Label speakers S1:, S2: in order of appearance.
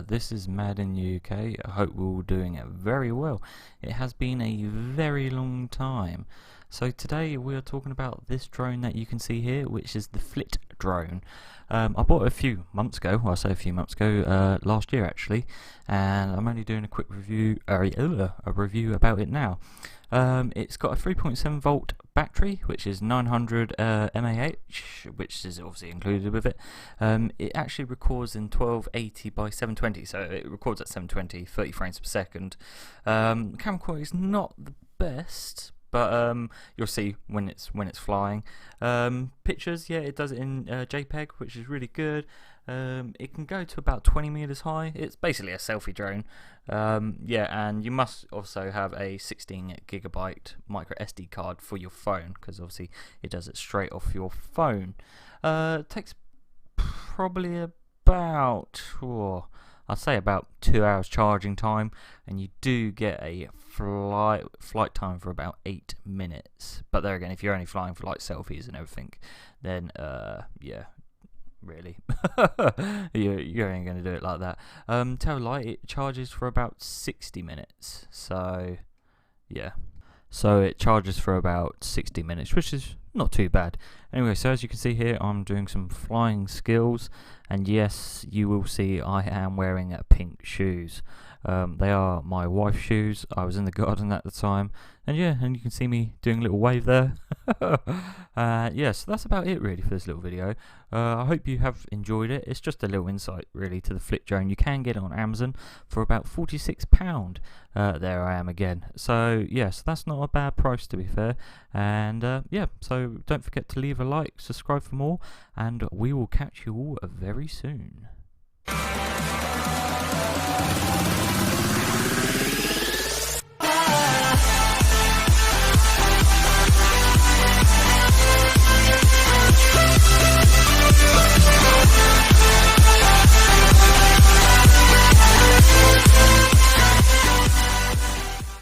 S1: This is Mad in the UK. I hope we're all doing it very well. It has been a very long time. So today we are talking about this drone that you can see here, which is the Flitt drone. I bought it a few months ago, well I say a few months ago, last year actually, and I'm only doing a quick review, a review about it now. It's got a 3.7 volt battery, which is 900 mAh, which is obviously included with it. It actually records in 1280 by 720, so it records at 720, 30 frames per second. Camera quality is not the best, but you'll see when it's flying. Pictures, yeah, it does it in JPEG, which is really good. It can go to about 20 meters high. It's basically a selfie drone. Yeah, and you must also have a 16 gigabyte micro SD card for your phone, because obviously it does it straight off your phone. Takes probably about, I'd say about 2 hours charging time, and you do get a flight time for about 8 minutes. But there again, if you're only flying for like selfies and everything, then yeah, really you ain't gonna do it like that. Tail light, it charges for about 60 minutes, so yeah, so it charges for about 60 minutes, which is not too bad. Anyway, so as you can see here, I'm doing some flying skills, and yes, you will see I am wearing pink shoes. They are my wife's shoes. I was in the garden at the time, and yeah, and you can see me doing a little wave there. Yeah, so that's about it really for this little video. I hope you have enjoyed it. It's just a little insight really to the Flitt drone. You can get it on Amazon for about £46. There I am again. So yes, that's not a bad price to be fair. And yeah, so don't forget to leave a like, subscribe for more, and we will catch you all very soon.